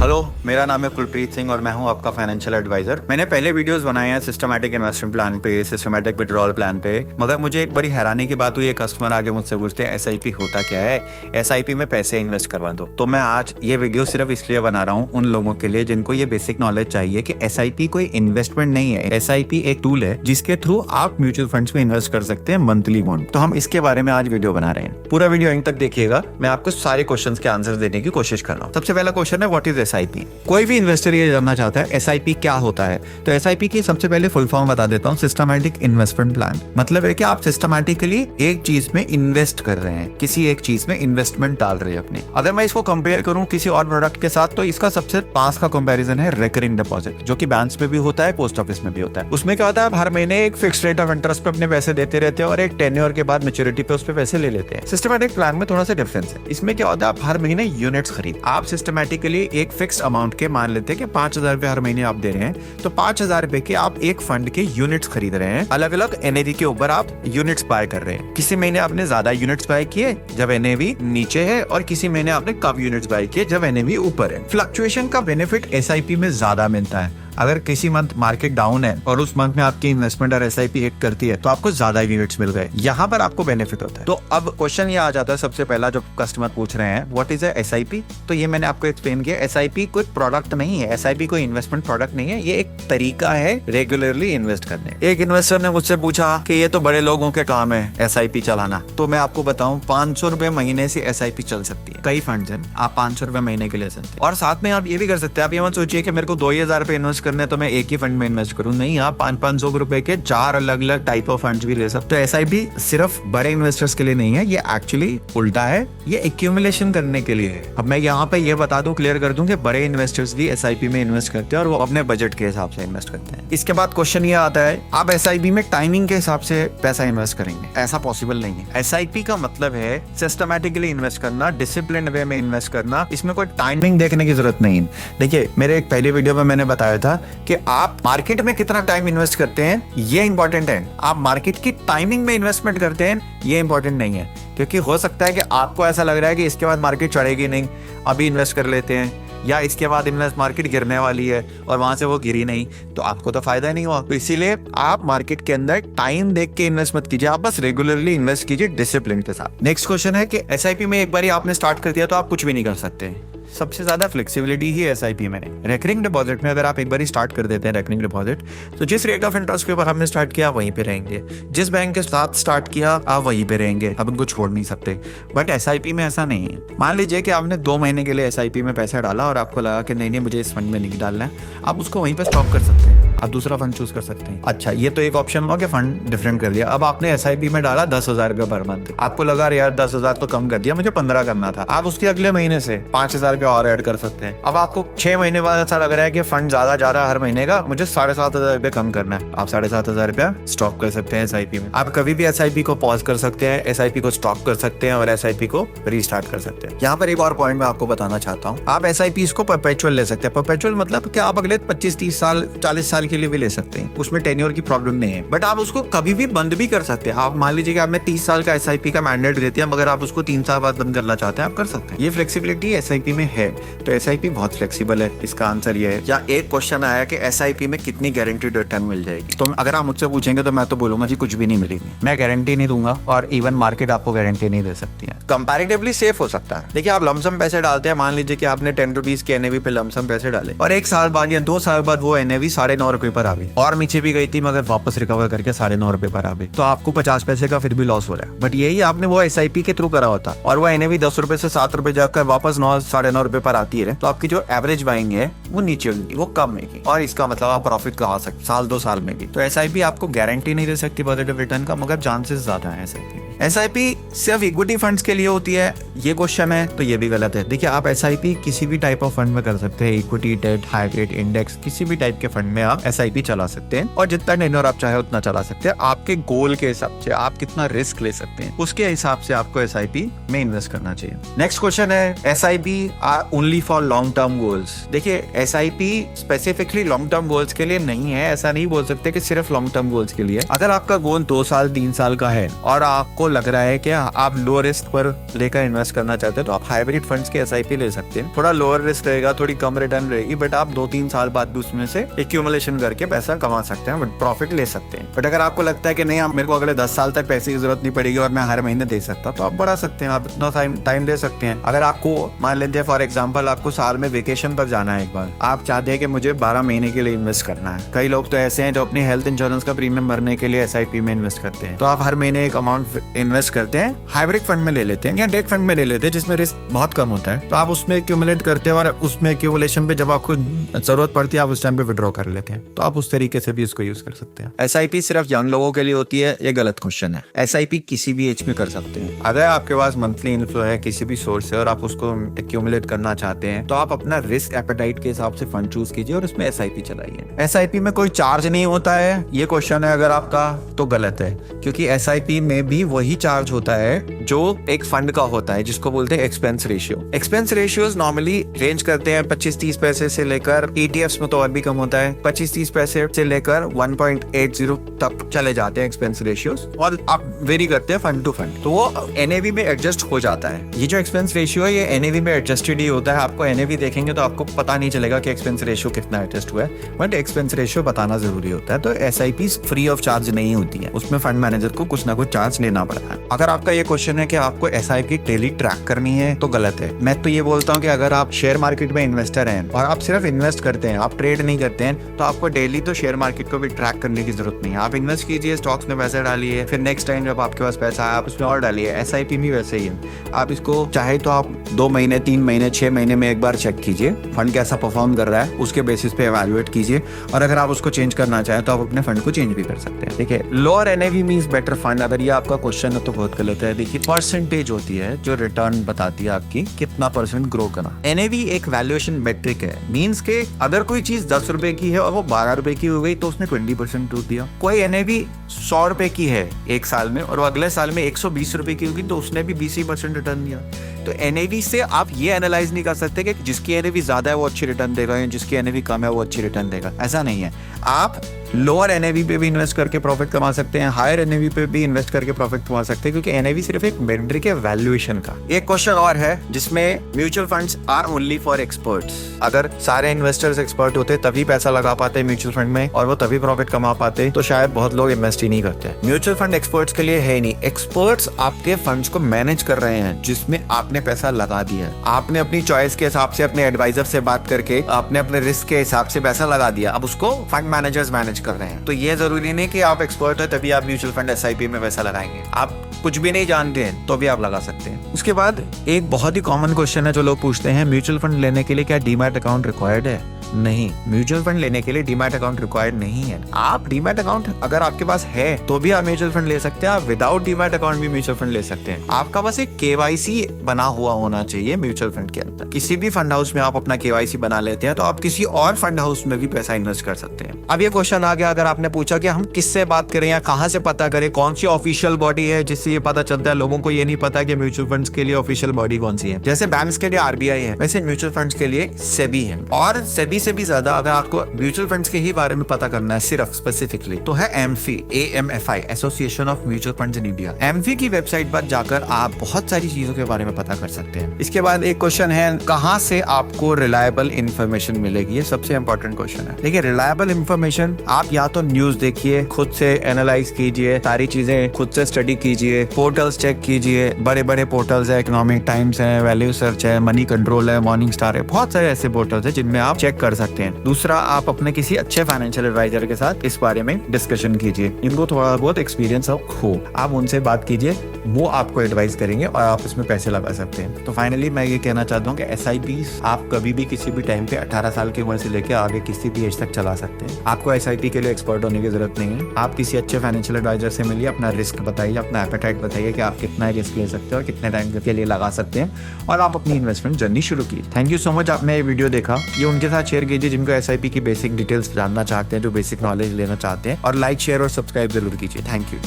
Hello, मेरा नाम है कुलप्रीत सिंह और मैं हूं आपका फाइनेंशियल एडवाइजर। मैंने पहले वीडियोस बनाए हैं सिस्टमैटिक इन्वेस्टमेंट प्लान पे, सिस्टमैटिक विड्रॉल प्लान पे, मगर मुझे एक बड़ी हैरानी की बात हुई। एक कस्टमर आगे मुझसे पूछते हैं एसआईपी होता क्या है, एसआईपी में पैसे इन्वेस्ट करवा दो। तो मैं आज ये वीडियो सिर्फ इसलिए बना रहा हूँ उन लोगों के लिए जिनको ये बेसिक नॉलेज चाहिए कि एसआईपी कोई इन्वेस्टमेंट नहीं है। एसआईपी एक टूल है जिसके थ्रू आप म्यूचुअल फंड्स में इन्वेस्ट कर सकते हैं मंथली बॉन्ड। तो हम इसके बारे में आज वीडियो बना रहे हैं। पूरा वीडियो एंड तक देखिएगा, मैं आपको सारे क्वेश्चंस के आंसर देने की कोशिश कर रहा हूँ। सबसे पहला क्वेश्चन है व्हाट इज एसआईपी। कोई भी इन्वेस्टर ये जानना चाहता है एसआईपी क्या होता है। तो एसआईपी की सबसे पहले फुल फॉर्म बता देता हूँ, सिस्टमैटिक इन्वेस्टमेंट प्लान। मतलब है कि आप सिस्टमैटिकली एक चीज में इन्वेस्ट कर रहे हैं, किसी एक चीज में इन्वेस्टमेंट डाल रहे हैं अपनी। अगर मैं इसको कंपेयर करूं किसी और प्रोडक्ट के साथ तो इसका सबसे पास का कंपैरिजन है रिकरिंग डिपॉजिट, जो कि बैंक्स में भी होता है, पोस्ट ऑफिस में भी होता है। उसमें क्या होता है, आप हर महीने एक फिक्स रेट ऑफ इंटरेस्ट पे अपने पैसे देते रहते हैं और एक टेन्योर के बाद मैच्योरिटी पे उस पे पैसे ले लेते हैं। सिस्टमैटिक प्लान में थोड़ा सा डिफरेंस है। इसमें क्या होता है, आप हर महीने यूनिट्स खरीद, आप सिस्टमैटिकली एक फिक्स अमाउंट के मान लेते हैं कि 5,000 रुपए हर महीने आप दे रहे हैं, तो 5,000 रुपए के आप एक फंड के यूनिट्स खरीद रहे हैं। अलग अलग एनएवी के ऊपर आप यूनिट्स बाय कर रहे हैं। किसी महीने आपने ज्यादा यूनिट्स बाय किए जब एनएवी नीचे है, और किसी महीने आपने कम यूनिट्स बाय किए जब एनएवी ऊपर है। फ्लक्चुएशन का बेनिफिट एसआईपी में ज्यादा मिलता है। अगर किसी मंथ मार्केट डाउन है और उस मंथ में आपकी इन्वेस्टमेंट और एसआईपी हिट करती है तो आपको ज्यादा यूनिट्स मिल गए, यहाँ पर आपको बेनिफिट होता है। तो अब क्वेश्चन ये आ जाता है सबसे पहला जो कस्टमर पूछ रहे हैं व्हाट इज एसआईपी। तो ये मैंने आपको एक्सप्लेन किया, एसआईपी कोई प्रोडक्ट नहीं है, एसआईपी कोई इन्वेस्टमेंट प्रोडक्ट नहीं है, ये एक तरीका है रेगुलरली इन्वेस्ट करने। एक इन्वेस्टर ने मुझसे पूछा कि ये तो बड़े लोगों के काम है एसआईपी चलाना, तो मैं आपको बताऊं 500 रुपए महीने से एसआईपी चल सकती है। कई फंड्स हैं, आप 500 रुपए महीने के ले सकते हैं। और साथ में आप ये भी कर सकते हैं, आप ये मत सोचिए कि मेरे को 2,000 रुपए इन्वेस्ट करने तो मैं एक ही फंड में इन्वेस्ट करूं। नहीं, आप 500 रुपए के 4 अलग अलग टाइप ऑफ फंड्स भी ले सकते। तो एसआईपी सिर्फ बड़े इन्वेस्टर्स के लिए नहीं है, ये एक्चुअली उल्टा है, ये एक्यूमुलेशन करने के लिए है। अब मैं यहाँ पे ये बता दूं, क्लियर कर दूं कि बड़े इन्वेस्टर्स भी एसआईपी में इन्वेस्ट करते हैं और वो अपने बजट के हिसाब से इन्वेस्ट करते हैं। इसके बाद क्वेश्चन ये आता है आप एसआईपी में टाइमिंग के हिसाब से पैसा इन्वेस्ट करेंगे, ऐसा पॉसिबल नहीं है। एसआईपी का मतलब है सिस्टमैटिकली इन्वेस्ट करना, डिसिप्लिन वे में इन्वेस्ट करना, इसमें कोई टाइमिंग देखने की जरूरत नहीं है। देखिए, मेरे एक पहले वीडियो में मैंने बताया था कि आप मार्केट में कितना टाइम इन्वेस्ट करते हैं ये इंपॉर्टेंट है, आप मार्केट की टाइमिंग में इन्वेस्टमेंट करते हैं ये इंपॉर्टेंट नहीं है। क्योंकि हो सकता है कि आपको ऐसा लग रहा है कि इसके बाद मार्केट चढ़ेगी नहीं, अभी इन्वेस्ट कर लेते हैं, या इसके बाद इन्वेस्ट मार्केट गिरने वाली है और वहां से वो गिरी नहीं, तो आपको तो फायदा ही नहीं हुआ। तो इसीलिए आप मार्केट के अंदर टाइम देख के इन्वेस्ट मत कीजिए, आप बस रेगुलरली इन्वेस्ट कीजिए डिसिप्लिन के साथ। नेक्स्ट क्वेश्चन है कि एसआईपी में एक बार आपने स्टार्ट कर दिया तो आप कुछ भी नहीं कर सकते। सबसे ज्यादा फ्लेक्सिबिलिटी ही एसआईपी में है। रेकरिंग डिपॉजिट में अगर आप एक बार स्टार्ट कर देते हैं रेकरिंग डिपॉजिट, तो जिस रेट ऑफ इंटरेस्ट के ऊपर हमने स्टार्ट किया वहीं पे रहेंगे, जिस बैंक के साथ स्टार्ट किया आप वहीं पे रहेंगे, अब उनको छोड़ नहीं सकते। बट एसआईपी में ऐसा नहीं है। मान लीजिए कि आपने 2 महीने के लिए एसआईपी में पैसा डाला और आपको लगा कि नहीं मुझे इस फंड में नहीं डालना है, आप उसको वहीं पर स्टॉप कर सकते हैं, आप दूसरा फंड चूज कर सकते हैं। अच्छा, ये तो एक ऑप्शन हुआ कि फंड डिफरेंट कर दिया। अब आपने एसआईपी में डाला 10,000 रुपये पर मंथ, आपको लगा यार 10,000 तो कम कर दिया, मुझे 15 करना था, आप उसके अगले महीने से 5,000 रुपये और ऐड कर सकते हैं। अब आपको 6 महीने बाद ऐसा लग रहा है कि फंड ज्यादा जा रहा है हर महीने का, मुझे 7,500 रुपये कम करना है, आप 7,500 रुपया स्टॉप कर सकते हैं एसआईपी में। आप कभी भी एसआईपी को पॉज कर सकते हैं, एसआईपी को स्टॉप कर सकते हैं और एसआईपी को रीस्टार्ट कर सकते हैं। यहाँ पर एक और पॉइंट मैं आपको बताना चाहता हूँ, आप एसआईपी को परपेचुअल ले सकते हैं। परपेचुअल मतलब कि आप अगले 25, 30 साल, 40 साल के लिए भी ले सकते हैं, उसमें टेन्योर की प्रॉब्लम नहीं है। बट आप उसको कभी भी बंद भी कर सकते हैं। आप मान लीजिए कि आपने 30 साल का एसआईपी का मैंडेट देते हैं, मगर आप उसको 3 साल बाद बंद करना चाहते हैं, आप कर सकते हैं। ये फ्लेक्सिबिलिटी एसआईपी में है, तो एसआईपी बहुत फ्लेक्सिबल है। इसका आंसर ये है। या एक क्वेश्चन आया कि एसआईपी में कितनी गारंटीड रिटर्न मिल जाएगी, तो अगर आप मुझसे पूछेंगे तो मैं तो बोलूंगा जी कुछ भी नहीं मिलेगी, मैं गारंटी नहीं दूंगा और इवन मार्केट आपको गारंटी नहीं दे सकती है। कंपैरेटिवली सेफ हो सकता है। देखिए, आप लमसम पैसे डालते हैं, मान लीजिए कि आपने 10 रुपीज के एनएवी पे लमसम पैसे डाले और 1 साल बाद या 2 साल बाद वो एनएवी 9.5 रुपए पर आ गई और नीचे भी गई थी, मगर वापस रिकवर करके 9.5 रुपए पर आ गई, तो आपको 50 पैसे का फिर भी लॉस हो रहा है। बट यही आपने वो एसआईपी के थ्रू करा होता और वो एनएवी 10 रुपए से 7 रुपए जाकर वापस 9, 9.5 रुपए पर आती है, तो आपकी जो एवरेज बाइंग है वो नीचे होगी, वो कम है, और इसका मतलब आप प्रॉफिट कमा सकते साल 2 साल में भी। तो एसआईपी आपको गारंटी नहीं दे सकती पॉजिटिव रिटर्न का, मगर चांसेस ज्यादा है एसआईपी। एसआईपी सिर्फ इक्विटी फंड्स के लिए होती है, ये क्वेश्चन है तो ये भी गलत है। देखिए, आप एसआईपी किसी भी टाइप ऑफ फंड में कर सकते हैं, इक्विटी, डेट, हाइब्रिड, इंडेक्स, किसी भी टाइप के फंड में आप एसआईपी चला सकते हैं और जितना टेन्योर आप चाहे उतना चला सकते हैं। आपके गोल के हिसाब से आप कितना रिस्क ले सकते हैं उसके हिसाब से आपको एसआईपी में इन्वेस्ट करना चाहिए। नेक्स्ट क्वेश्चन है SIP are only for long term goals. देखिए, SIP specifically long term goals के लिए नहीं है, ऐसा नहीं बोल सकते कि सिर्फ लॉन्ग टर्म गोल्स के लिए। अगर आपका गोल 2 साल 3 साल का है और आपको लग रहा है कि आप लो रिस्क पर लेकर इन्वेस्ट करना चाहते हैं तो आप हाइब्रिड फंड्स के SIP ले सकते हैं। थोड़ा लोअर रिस्क रहेगा, थोड़ी कम रिटर्न रहेगी, बट आप 2-3 साल बाद भी उसमें से एक्यूमुलेशन करके पैसा कमा सकते हैं, बट प्रॉफिट ले सकते हैं। बट अगर आपको लगता है कि नहीं, आप मेरे को अगले 10 साल तक पैसे की जरूरत नहीं पड़ेगी और मैं हर महीने दे सकता, तो आप बढ़ा सकते हैं, आप इतना टाइम दे सकते हैं। अगर आपको मान लेते हैं फॉर एग्जाम्पल आपको साल में वेकेशन पर जाना है, एक बार आप चाहते हैं कि मुझे 12 महीने के लिए इन्वेस्ट करना है। कई लोग तो ऐसे हैं जो अपनी हेल्थ इंश्योरेंस का प्रीमियम भरने के लिए SIP में इन्वेस्ट करते हैं। तो आप हर महीने एक अमाउंट इन्वेस्ट करते हैं, हाइब्रिड फंड में ले लेते हैं या डेट फंड में ले लेते हैं जिसमें रिस्क बहुत कम होता है। तो आप उसमें एक्यूमुलेट करते हैं और उसमें एक्यूमुलेशन पे जब आपको जरूरत पड़ती है आप उस टाइम पे विड्रॉ कर लेते हैं। तो आप उस तरीके से भी इसको यूज कर सकते हैं। SIP सिर्फ यंग लोगों के लिए होती है, ये गलत क्वेश्चन है। SIP किसी भी एज में कर सकते हैं। अगर आपके पास मंथली इनफ्लो है किसी भी सोर्स से और आप उसको एक्यूमुलेट करना चाहते हैं तो आप अपना रिस्क एपेटाइट के हिसाब से फंड चूज कीजिए और उसमें SIP चलाइए। SIP में कोई चार्ज नहीं होता है, ये क्वेश्चन है अगर आपका, तो गलत है, क्योंकि SIP में भी वही चार्ज होता है जो एक फंड का होता है, जिसको बोलते हैं expense ratio. Expense ratios normally range करते हैं 25-30 पैसे से लेकर, ETFs में तो और भी कम होता है, 25-30 पैसे से लेकर 1.80 तक चले जाते हैं एक्सपेंस रेशियोज, और आप वेरी करते हैं फंड टू फंड, तो वो NAV में एडजस्ट हो जाता है। ये जो एक्सपेंस रेशियो है ये NAV में एडजस्टेड ही होता है। आपको NAV देखेंगे तो आपको पता नहीं चलेगा कि एक्सपेंस रेशियो कितना एडजस्ट हुआ है, बट एक्सपेंस रेशियो बताना जरूरी होता है। तो SIP फ्री ऑफ चार्ज नहीं होती है, उसमें फंड मैनेजर को कुछ ना कुछ चार्ज लेना पड़ता है। अगर आपका ये क्वेश्चन है कि आपको SIP डेली ट्रैक करनी है तो गलत है। मैं तो ये बोलता हूँ कि अगर आप शेयर मार्केट में इन्वेस्टर हैं और आप सिर्फ इन्वेस्ट करते हैं, आप ट्रेड नहीं करते हैं, तो आपको डेली तो शेयर मार्केट को भी ट्रैक करने की जरूरत नहीं है। आप इन्वेस्ट कीजिए, स्टॉक्स में पैसे डालिए, फिर नेक्स्ट टाइम जब आपके पास पैसा आए आप उसमें और डालिए। SIP भी वैसे ही है, आप इसको चाहे तो आप 2 महीने, 3 महीने, 6 महीने में एक बार चेक कीजिए फंड कैसा परफॉर्म कर रहा है, उसके बेसिस पे एवेल्युएट कीजिए, और अगर आप उसको चेंज करना चाहें तो आप अपने फंड को चेंज भी कर सकते हैं। देखिए, lower NAV means better fund, अगर ये आपका क्वेश्चन है तो बहुत गलत है। देखिए, परसेंटेज होती है जो रिटर्न बताती है आपकी कितना % ग्रो करा। NAV एक वैल्यूएशन मेट्रिक है, मींस के अगर कोई चीज 10 रुपए की है और वो 12 रुपए की हो गई तो उसने 20% ग्रोथ दिया। कोई NAV 100 रुपए की है एक साल में और अगले साल में 120 रुपए की होगी तो उसने भी 20% रिटर्न दिया। तो NAV से आप ये एनालाइज नहीं कर सकते कि जिसकी NAV ज्यादा है वो अच्छी रिटर्न देगा या जिसकी NAV कम है वो अच्छी रिटर्न देगा, ऐसा नहीं है। आप लोअर NAV पे भी इन्वेस्ट करके प्रॉफिट कमा सकते हैं, हायर NAV पे भी इन्वेस्ट करके प्रॉफिट कमा सकते हैं, क्योंकि NAV सिर्फ एक मेट्रिक है वैल्यूएशन का। एक क्वेश्चन और है जिसमें mutual funds are only for experts. अगर सारे इन्वेस्टर्स एक्सपर्ट होते तभी पैसा लगा पाते म्यूचुअल फंड में और वो तभी प्रॉफिट कमा पाते, तो शायद बहुत लोग इन्वेस्ट ही नहीं करते। म्यूचुअल फंड एक्सपर्ट्स के लिए है नहीं, एक्सपर्ट्स आपके फंड्स को मैनेज कर रहे हैं जिसमें आपने पैसा लगा दिया है। आपने अपनी चॉइस के हिसाब से अपने एडवाइजर से बात करके आपने अपने रिस्क के हिसाब से पैसा लगा दिया, अब उसको फंड मैनेजर्स मैनेज कर रहे हैं। तो ये जरूरी नहीं कि आप एक्सपर्ट हो तभी आप म्यूचुअल फंड SIP में पैसा लगाएंगे। आप कुछ भी नहीं जानते हैं तो भी आप लगा सकते हैं। उसके बाद एक बहुत ही कॉमन क्वेश्चन है जो लोग पूछते हैं, म्यूचुअल फंड लेने के लिए क्या डीमैट अकाउंट रिक्वायर्ड है? नहीं, म्यूचुअल फंड लेने के लिए डीमैट अकाउंट रिक्वायर्ड नहीं है। आप डीमैट अकाउंट अगर आपके पास है तो भी आप म्यूचुअल फंड ले सकते हैं, आप विदाउट डीमैट अकाउंट भी म्यूचुअल फंड ले सकते हैं। आपका बस एक KYC बना हुआ होना चाहिए म्यूचुअल फंड के अंदर। किसी भी फंड हाउस में आप अपना KYC बना लेते हैं तो आप किसी और फंड हाउस में भी पैसा इन्वेस्ट कर सकते हैं। अब ये क्वेश्चन आ गया, अगर आपने पूछा कि हम किससे बात करें या कहाँ से पता करें, कौन सी ऑफिशियल बॉडी है जिससे ये पता चलता है। लोगों को ये नहीं पता कि म्यूचुअल फंड्स के लिए ऑफिशियल बॉडी कौन सी है। जैसे बैंक्स के लिए RBI है, वैसे म्यूचुअल फंड्स के लिए SEBI है, और SEBI से भी ज्यादा अगर आपको म्यूचुअल फंड्स के ही बारे में पता करना है सिर्फ स्पेसिफिकली तो है AMFI, association of mutual funds in India. AMFI की वेबसाइट पर जाकर आप बहुत सारी चीजों के बारे में पता कर सकते हैं। इसके बाद एक क्वेश्चन है, कहाँ से आपको रिलायबल इंफॉर्मेशन मिलेगी? ये सबसे इंपॉर्टेंट क्वेश्चन है। देखिए, रिलायबल इंफॉर्मेशन आप या तो न्यूज देखिए, खुद से एनालाइज कीजिए, सारी चीजें खुद से स्टडी कीजिए, पोर्टल्स चेक कीजिए, बड़े बड़े पोर्टल्स है, इकोनॉमिक टाइम्स है, वैल्यू सर्च है, मनी कंट्रोल है, मॉर्निंग स्टार है, बहुत सारे ऐसे पोर्टल्स है जिनमें आप चेक कर सकते हैं। दूसरा, आप अपने किसी अच्छे फाइनेंशियल एडवाइजर के साथ इस बारे में डिस्कशन कीजिए, इनको थोड़ा बहुत एक्सपीरियंस हो, आप उनसे बात कीजिए, वो आपको एडवाइस करेंगे और आप इसमें पैसे लगा सकते हैं। तो फाइनली मैं ये कहना चाहता हूँ कि SIPs आप कभी भी किसी भी टाइम पे 18 साल की उम्र से लेकर आगे किसी भी एज तक चला सकते हैं। आपको SIP के लिए एक्सपर्ट होने की जरूरत नहीं है। आप किसी अच्छे फाइनेंशियल एडवाइजर से मिलिए, अपना रिस्क बताइए, अपना एपेटाइट बताइए कि आप कितना रिस्क ले सकते हो और कितने टाइम के लिए लगा सकते हैं, और आप अपनी इन्वेस्टमेंट जर्नी शुरू कीजिए। थैंक यू सो मच, आपने ये वीडियो देखा। ये उनके साथ शेयर कीजिए जिनको SIP की बेसिक डिटेल्स जानना चाहते हैं, जो बेसिक नॉलेज लेना चाहते हैं, और लाइक, शेयर और सब्सक्राइब जरूर कीजिए। Thank you.